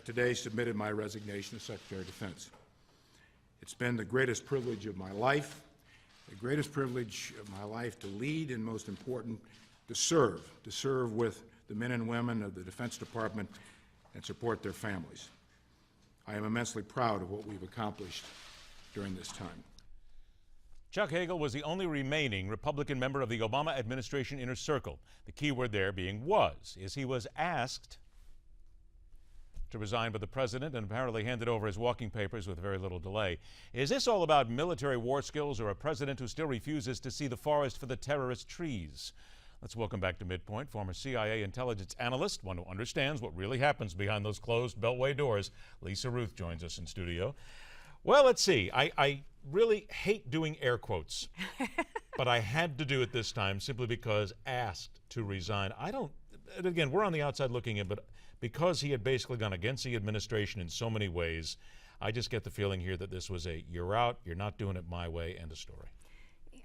today submitted my resignation as Secretary of Defense. It's been the greatest privilege of my life, to lead, and most important, to serve with the men and women of the Defense Department and support their families. I am immensely proud of what we've accomplished during this time. Chuck Hagel was the only remaining Republican member of the Obama administration inner circle. The key word there being was, as he was asked to resign by the president and apparently handed over his walking papers with very little delay. Is this all about military war skills or a president who still refuses to see the forest for the terrorist trees? Let's welcome back to MidPoint former CIA intelligence analyst, one who understands what really happens behind those closed beltway doors. Lisa Ruth joins us in studio. Well, let's see. I really hate doing air quotes, but I had to do it this time simply because asked to resign. Again, we're on the outside looking in, but because he had basically gone against the administration in so many ways, I just get the feeling here that this was a you're out, you're not doing it my way, end of story.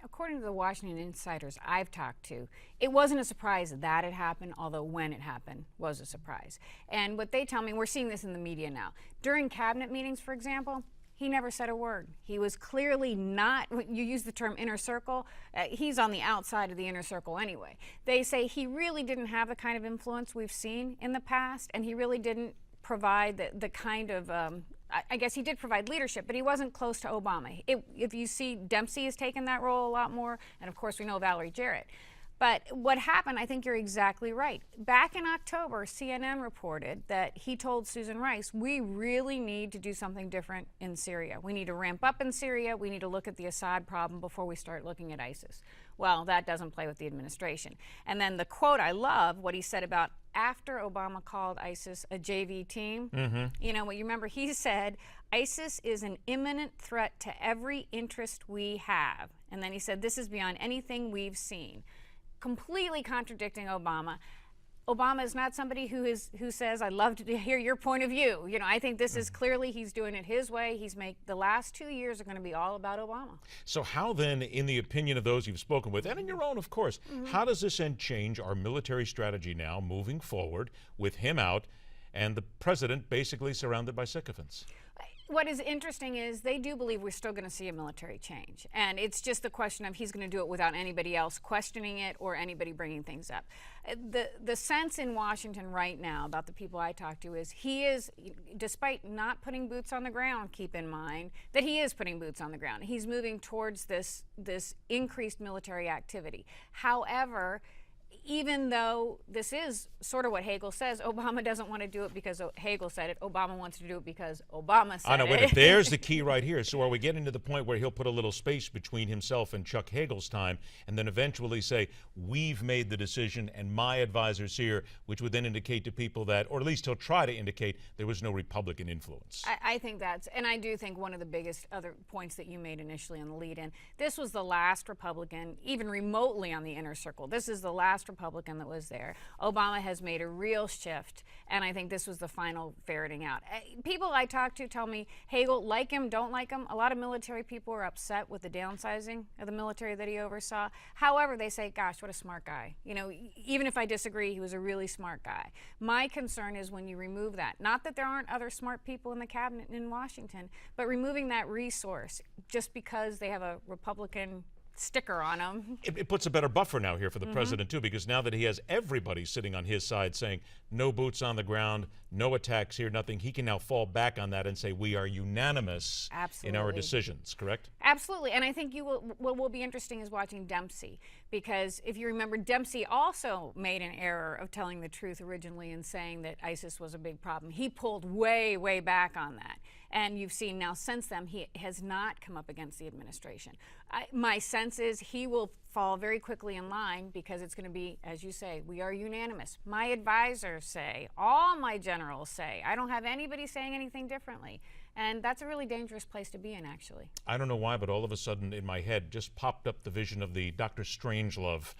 According to the Washington insiders I've talked to, it wasn't a surprise that it happened, although when it happened was a surprise. And what they tell me, we're seeing this in the media now. During cabinet meetings, for example, he never said a word. He was clearly not, you use the term inner circle, he's on the outside of the inner circle anyway. They say he really didn't have the kind of influence we've seen in the past, and he really didn't provide the kind of, I guess he did provide leadership, but he wasn't close to Obama. If you see, Dempsey has taken that role a lot more, and of course we know Valerie Jarrett. But what happened, I think you're exactly right. Back in October, CNN reported that he told Susan Rice, we really need to do something different in Syria. We need to ramp up in Syria. We need to look at the Assad problem before we start looking at ISIS. Well, that doesn't play with the administration. And then the quote I love, what he said about after Obama called ISIS a JV team. You know, what you remember he said, ISIS is an imminent threat to every interest we have. And then he said, this is beyond anything we've seen. Completely contradicting Obama. Obama is not somebody who says, I'd love to hear your point of view. You know, I think this is clearly he's doing it his way. The last 2 years are going to be all about Obama. So how then, in the opinion of those you've spoken with, and in your own, of course, how does this end change our military strategy now moving forward with him out and the president basically surrounded by sycophants? What is interesting is they do believe we're still going to see a military change. And it's just the question of he's going to do it without anybody else questioning it or anybody bringing things up. The sense in Washington right now about the people I talk to is he is, despite not putting boots on the ground, keep in mind that he is putting boots on the ground. He's moving towards this increased military activity. However, even though this is sort of what Hagel says, Obama doesn't want to do it because Hagel said it. Obama wants to do it because Obama said it. I know, wait, there's the key right here. So are we getting to the point where he'll put a little space between himself and Chuck Hagel's time and then eventually say, we've made the decision and my advisor's here, which would then indicate to people that, or at least he'll try to indicate, there was no Republican influence? I think that's, and I do think one of the biggest other points that you made initially in the lead-in, this was the last Republican, even remotely on the inner circle. This is the last Republican that was there. Obama has made a real shift, and I think this was the final ferreting out. People I talk to tell me Hagel, like him, don't like him. A lot of military people are upset with the downsizing of the military that he oversaw. However, they say, gosh, what a smart guy. You know, even if I disagree, he was a really smart guy. My concern is when you remove that. Not that there aren't other smart people in the cabinet in Washington, but removing that resource just because they have a Republican sticker on him. It puts a better buffer now here for the president, too, because now that he has everybody sitting on his side saying, no boots on the ground, no attacks here, nothing, he can now fall back on that and say, we are unanimous in our decisions, correct? Absolutely, and I think what will be interesting is watching Dempsey, because if you remember, Dempsey also made an error of telling the truth originally and saying that ISIS was a big problem. He pulled way, way back on that. And you've seen now since then, he has not come up against the administration. My sense is he will fall very quickly in line because it's going to be, as you say, we are unanimous. My advisors say, all my generals say, I don't have anybody saying anything differently. And that's a really dangerous place to be in, actually. I don't know why, but all of a sudden in my head just popped up the vision of the Dr. Strangelove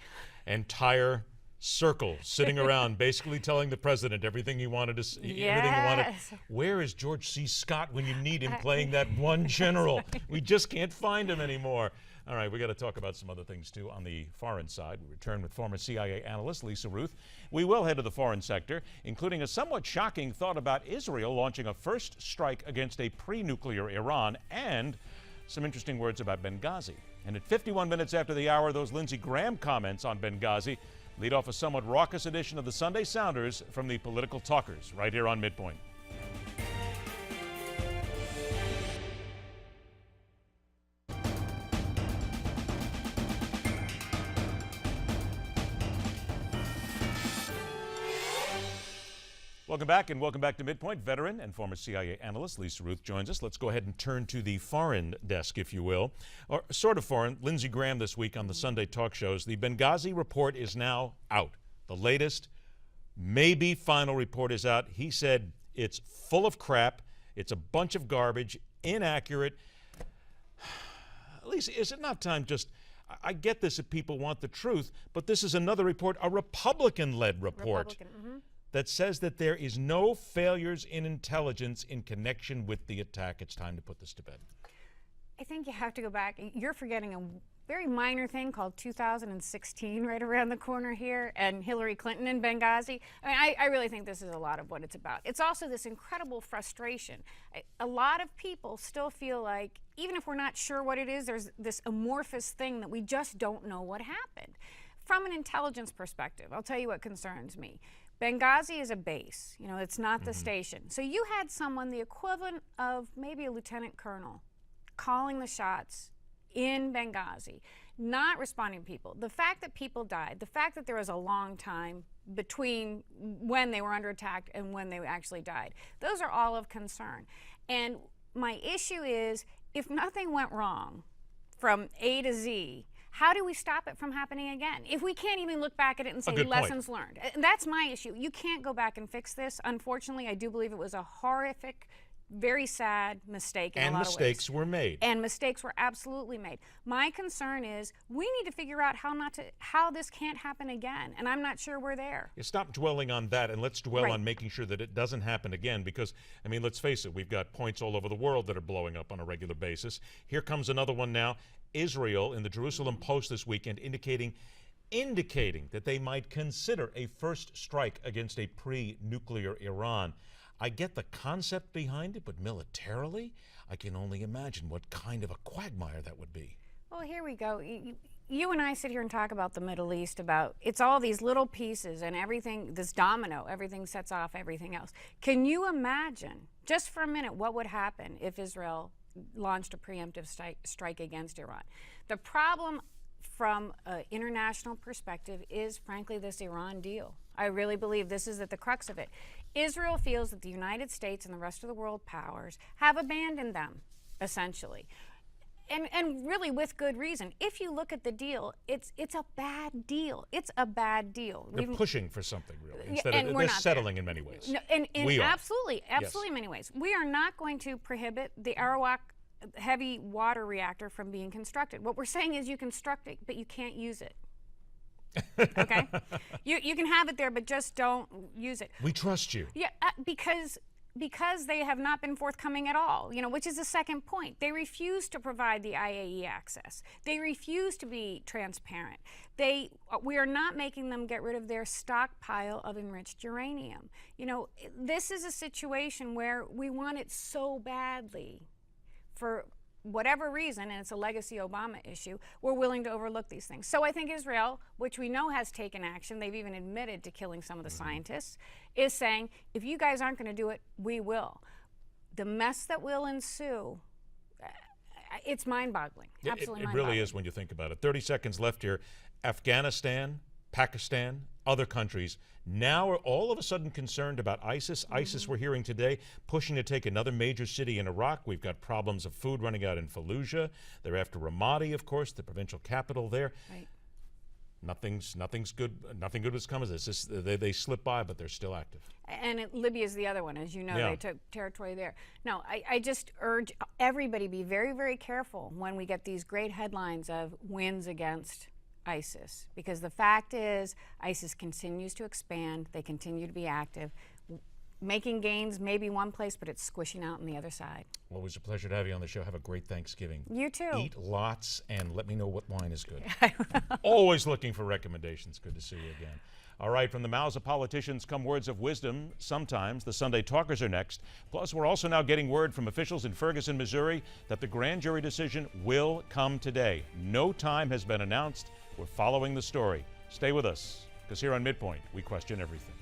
entire circle sitting around basically telling the president everything he wanted to everything he wanted. Where is George C. Scott when you need him playing that one general? We just can't find him anymore. All right, we got to talk about some other things too on the foreign side. We return with former CIA analyst Lisa Ruth. We will head to the foreign sector, including a somewhat shocking thought about Israel launching a first strike against a pre-nuclear Iran, and some interesting words about Benghazi. And at 51 minutes after the hour, those Lindsey Graham comments on Benghazi lead off a somewhat raucous edition of the Sunday Sounders from the Political Talkers, right here on MidPoint. Welcome back, and welcome back to MidPoint. Veteran and former CIA analyst Lisa Ruth joins us. Let's go ahead and turn to the foreign desk, if you will, or sort of foreign. Lindsey Graham this week on the Sunday talk shows. The Benghazi report is now out. The latest, maybe final report is out. He said it's full of crap. It's a bunch of garbage, inaccurate. Lisa, is it not time just... I get this if people want the truth, but this is another report, a Republican-led report. That says that there is no failures in intelligence in connection with the attack. It's time to put this to bed. I think you have to go back. You're forgetting a very minor thing called 2016 right around the corner here, and Hillary Clinton in Benghazi. I mean, I really think this is a lot of what it's about. It's also this incredible frustration. A lot of people still feel like, even if we're not sure what it is, there's this amorphous thing that we just don't know what happened. From an intelligence perspective, I'll tell you what concerns me. Benghazi is a base, you know, it's not the station. So you had someone, the equivalent of maybe a lieutenant colonel, calling the shots in Benghazi, not responding to people. The fact that people died, the fact that there was a long time between when they were under attack and when they actually died, those are all of concern. And my issue is, if nothing went wrong from A to Z, how do we stop it from happening again? If we can't even look back at it and say lessons learned. And that's my issue. You can't go back and fix this. Unfortunately, I do believe it was a horrific, very sad mistake in a lot of ways. And mistakes were made. And mistakes were absolutely made. My concern is we need to figure out how this can't happen again. And I'm not sure we're there. You stop dwelling on that, and let's dwell on making sure that it doesn't happen again, because, I mean, let's face it, we've got points all over the world that are blowing up on a regular basis. Here comes another one now. Israel in the Jerusalem Post this weekend indicating that they might consider a first strike against a pre-nuclear Iran. I get the concept behind it, but militarily, I can only imagine what kind of a quagmire that would be. Well, here we go. You and I sit here and talk about the Middle East, about it's all these little pieces and everything, this domino, everything sets off everything else. Can you imagine, just for a minute, what would happen if Israel launched a preemptive strike against Iran? The problem from an international perspective is, frankly, this Iran deal. I really believe this is at the crux of it. Israel feels that the United States and the rest of the world powers have abandoned them, essentially. And really with good reason. If you look at the deal, it's a bad deal. It's a bad deal. They're pushing for something, really, instead and of they're settling in many ways. No, absolutely in many ways. We are not going to prohibit the Arawak heavy water reactor from being constructed. What we're saying is you construct it, but you can't use it. Okay? You can have it there, but just don't use it. We trust you. Yeah, because they have not been forthcoming at all, you know, which is the second point. They refuse to provide the IAE access. They refuse to be transparent. We are not making them get rid of their stockpile of enriched uranium. You know, this is a situation where we want it so badly for whatever reason, and it's a legacy Obama issue, we're willing to overlook these things. So I think Israel, which we know has taken action, they've even admitted to killing some of the scientists, is saying, if you guys aren't going to do it, we will. The mess that will ensue, it's mind-boggling, absolutely mind-boggling. It really is when you think about it. 30 seconds left here. Afghanistan, Pakistan, other countries now are all of a sudden concerned about ISIS. ISIS, we're hearing today, pushing to take another major city in Iraq. We've got problems of food running out in Fallujah. They're after Ramadi, of course, the provincial capital there. Right. Nothing's good. Nothing good has come of this. They slip by, but they're still active. And Libya is the other one, as you know. They took territory there. No, I just urge everybody be very, very careful when we get these great headlines of wins against ISIS, because the fact is ISIS continues to expand. They continue to be active. making gains maybe one place, but it's squishing out on the other side. Always a pleasure to have you on the show. Have a great Thanksgiving. You too. Eat lots and let me know what wine is good. Always looking for recommendations. Good to see you again. All right, from the mouths of politicians come words of wisdom. Sometimes the Sunday Talkers are next. Plus, we're also now getting word from officials in Ferguson, Missouri, that the grand jury decision will come today. No time has been announced. We're following the story. Stay with us, because here on MidPoint, we question everything.